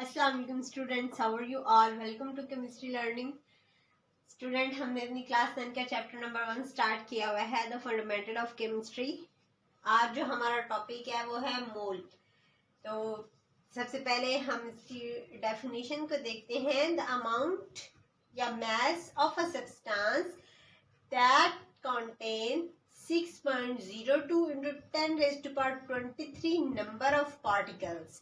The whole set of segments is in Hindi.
अस्सलाम वालेकुम students, how are you all? Welcome to chemistry learning. Student, हमने अपनी क्लास 10 का चैप्टर नंबर 1 स्टार्ट किया हुआ है, द फंडामेंटल ऑफ केमिस्ट्री। आज जो हमारा टॉपिक है वो है मोल। तो सबसे पहले हम इसकी डेफिनेशन को देखते हैं। द अमाउंट या मास of a substance that contain 6.02 into 10⁻23 number of particles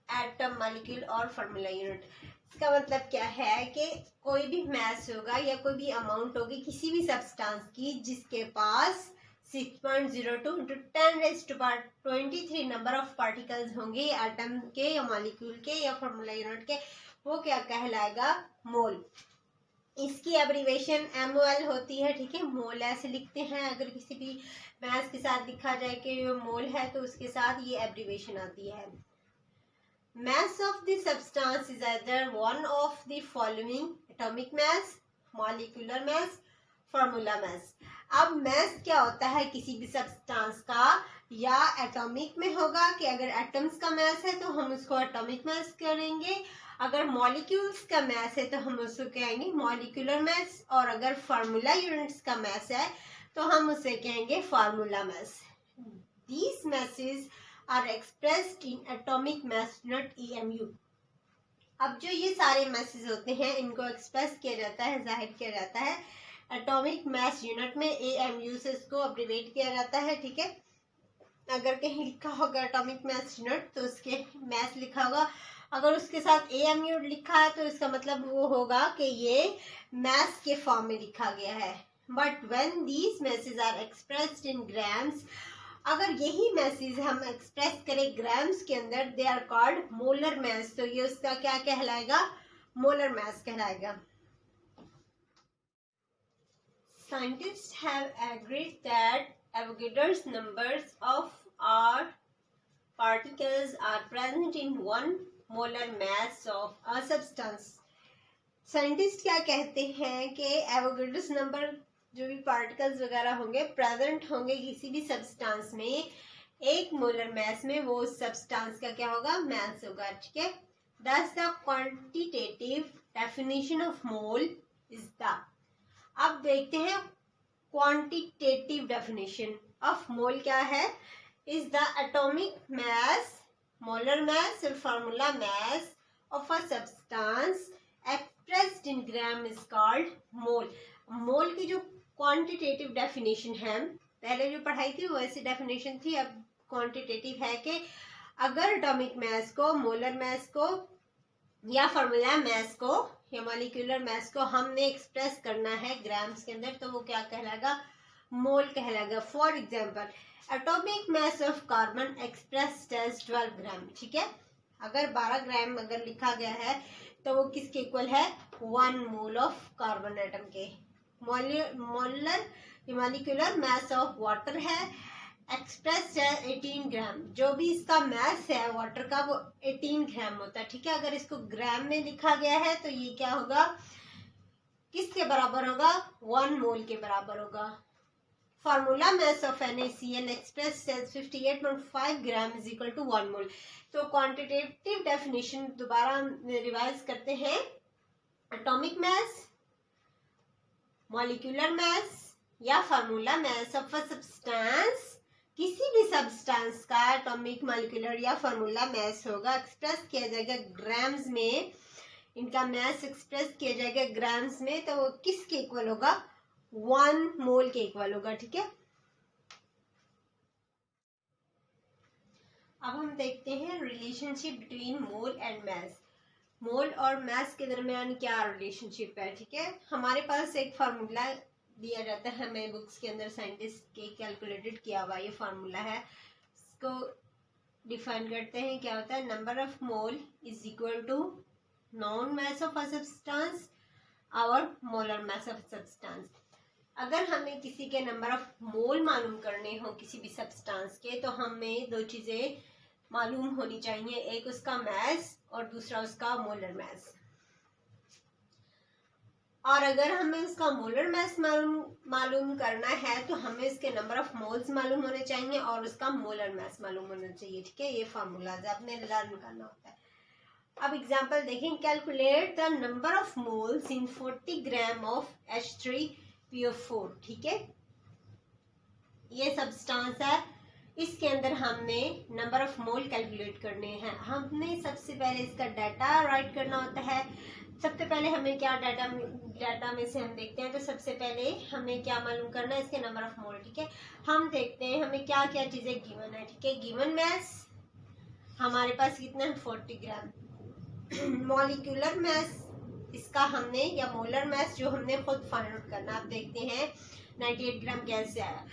atom, molecule और फार्मूला यूनिट। इसका मतलब क्या है कि कोई भी मास होगा या कोई भी अमाउंट होगी किसी भी सब्सटेंस की जिसके पास 6.02 into 10⁻23 नंबर ऑफ पार्टिकल्स होंगे, एटम के या मॉलिक्यूल के या फार्मूला यूनिट के, वो क्या कहलाएगा? मोल। इसकी एब्रीवेशन MOL होती है, ठीक है। मोल ऐसे लिखते हैं। अगर किसी भी मास के साथ लिखा जाए कि ये मोल है तो उसके साथ ये एब्रीवेशन आती है। Mass of the substance is either one of the following: atomic mass, molecular mass, formula mass। अब mass क्या होता है किसी भी सब्सटेंस का? या एटॉमिक में होगा कि अगर एटम्स का mass है तो हम उसको एटॉमिक mass करेंगे, अगर मॉलिक्यूल्स का mass है तो हम उसको कहेंगे मॉलिक्यूलर mass, और अगर फार्मूला यूनिट्स का mass है तो हम उसे कहेंगे formula mass। These masses are expressed in atomic mass unit EMU। अब जो ये सारे मैसेज होते हैं इनको एक्सप्रेस किया जाता है, जाहिर किया जाता है एटॉमिक मास यूनिट में। AMU से इसको अब्रिवेट किया जाता है, ठीक है। अगर कहीं लिखा होगा एटॉमिक मास यूनिट तो उसके मास लिखा होगा, अगर उसके साथ AMU लिखा है तो इसका मतलब वो होगा कि ये मास के फॉर्म में लिखा गया है। But when these message are expressed in grams, अगर यही मैसेज हम एक्सप्रेस करें ग्राम्स के अंदर, they are called molar mass, तो ये उसका क्या कहलाएगा? मोलर मास कहलाएगा। Scientist have agreed that Avogadro's numbers of are particles are present in 1 molar mass of a substance. Scientist क्या कहते हैं कि एवोगैड्रोस नंबर जो भी पार्टिकल्स वगैरह होंगे प्रेजेंट होंगे किसी भी सब्सटेंस में, 1 मोलर मास में, वो सब्सटेंस का क्या होगा? मास होगा, ठीक है। Thus the quantitative definition of mole is the, अब देखते हैं क्वांटिटेटिव डेफिनेशन ऑफ मोल क्या है? Is the atomic mass, molar mass और formula mass of a substance expressed in gram is called mole. Mole की जो क्वांटिटेटिव डेफिनेशन है, पहले जो पढ़ाई थी वो ऐसी डेफिनेशन थी, अब क्वांटिटेटिव है कि अगर एटॉमिक मास को, मोलर मास को या फार्मूला मास को या मॉलिक्यूलर मास को हमने एक्सप्रेस करना है ग्राम्स के अंदर तो वो क्या कहलाएगा? मोल कहलाएगा। For example, atomic mass of carbon expressed as 12 gram, ठीक है। अगर 12 ग्राम अगर लिखा गया है तो वो किसके इक्वल है? 1 मोल ऑफ कार्बन एटम के। Molar molecular mass of water है, एक्सप्रेस्ड है 18 ग्राम। जो भी इसका मास है वाटर का वो 18 ग्राम होता है, ठीक है। अगर इसको ग्राम में लिखा गया है तो ये क्या होगा? किसके बराबर होगा? 1 मोल के बराबर होगा। Formula mass of NaCl expressed as 58.5 gram is equal to 1 mole. तो क्वांटिटेटिव डेफिनेशन दोबारा रिवाइज करते हैं। एटॉमिक मास, मॉलिक्यूलर मास या formula mass of a substance, किसी भी सब्सटेंस का एटॉमिक, मॉलिक्यूलर या फार्मूला मास होगा, एक्सप्रेस किया जाएगा ग्राम्स में। इनका मास एक्सप्रेस किया जाएगा ग्राम्स में तो वो किसके इक्वल होगा? 1 मोल के इक्वल होगा, ठीक है। अब हम देखते हैं relationship between mole and mass. Mole और मास के दरमियान क्या रिलेशनशिप है, ठीक है। हमारे पास एक फार्मूला दिया जाता है हमें बुक्स के अंदर, साइंटिस्ट के कैलकुलेटेड किया हुआ ये फार्मूला है। इसको डिफाइन करते हैं, क्या होता है? Number of mole is equal to non mass of a substance और मोलर मास ऑफ सब्सटेंस। अगर हमें किसी के नंबर ऑफ मोल मालूम करने हो किसी भी सब्सटेंस के तो हमें 2 चीजें मालूम होनी चाहिए, एक उसका मास और दूसरा उसका मोलर मास। और अगर हमें उसका मोलर मास मालूम करना है तो हमें इसके नंबर ऑफ मोल्स मालूम होने चाहिए और उसका मोलर मास मालूम होना चाहिए, ठीक है। ये फार्मूलाज आपने लर्न करना होता है। अब एग्जांपल देखें, calculate the number of moles in 40 gram of H3PO4। ठीक है, ये सब्सटेंस है, इसके अंदर हमने नंबर ऑफ मोल कैलकुलेट करने हैं। हमने सबसे पहले इसका डाटा राइट करना होता है। सबसे पहले हमें क्या डाटा में से हम देखते हैं, तो सबसे पहले हमें क्या मालूम करना है, इसके नंबर ऑफ मोल। ठीक है, हम देखते हैं हमें क्या क्या चीजें गिवन है। ठीक है, गिवन मैस हमारे पास कितना है, 40 ग्राम। मॉलिक्यूलर मैस इसका हमने, या मोलर मैस जो हमने खुद फाइंड आउट करना। आप देखते हैं 98 ग्राम कैसे आया।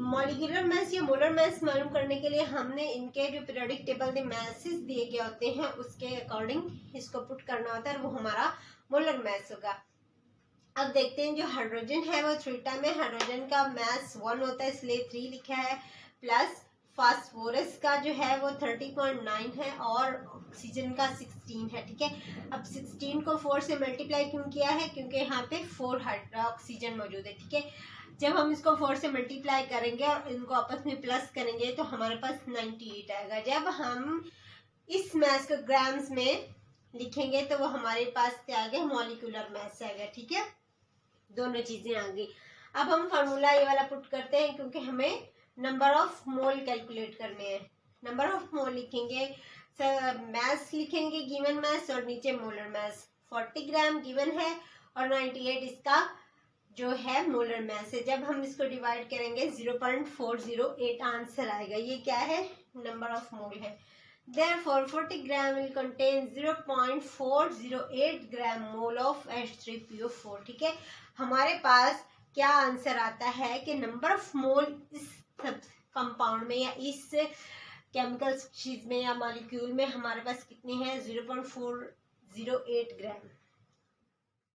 मॉलिक्यूलर मैस या मोलर मैस मालूम करने के लिए हमने इनके जो पीरियोडिक टेबल में मैसेस दिए गए होते हैं उसके अकॉर्डिंग इसको पुट करना होता है, और वो हमारा मोलर मैस होगा। अब देखते हैं, जो हाइड्रोजन है वो 3 टाइम है। हाइड्रोजन का मैस 1 होता है, इसलिए 3 लिखा है। प्लस फास्फोरस का जो है वो 30.9 है, और ऑक्सीजन का 16 है। ठीक है, अब 16 को 4 से मल्टीप्लाई क्यों किया है, क्योंकि यहाँ पे 4 ऑक्सीजन मौजूद है। ठीक है, जब हम इसको 4 से मल्टीप्लाई करेंगे और इनको आपस में प्लस करेंगे तो हमारे पास 98 आएगा। जब हम इस मैस को ग्राम्स में लिखेंगे तो वो हमारे पास क्या आ गया, मॉलिक्यूलर मैस आ गया। ठीक है, दोनों चीजें आ गई। अब हम फार्मूला ये वाला पुट करते हैं, क्योंकि हमें नंबर ऑफ मोल कैलकुलेट करने हैं। नंबर ऑफ मोल लिखेंगे, मैस लिखेंगे गिवन मैस, और नीचे मोलर मैस। 40 ग्राम गिवन है और 98 इसका जो है मोलर मैस है। जब हम इसको डिवाइड करेंगे 0.408 आंसर आएगा। ये क्या है, नंबर ऑफ मोल है। Therefore 40 gram will contain 0.408 gram mole of H3PO4। ठीक है, हमारे पास क्या आंसर आता है कि नंबर ऑफ मोल इस कंपाउंड में या इस केमिकल चीज में या मॉलिक्यूल में हमारे पास कितनी है, 0.408 ग्राम।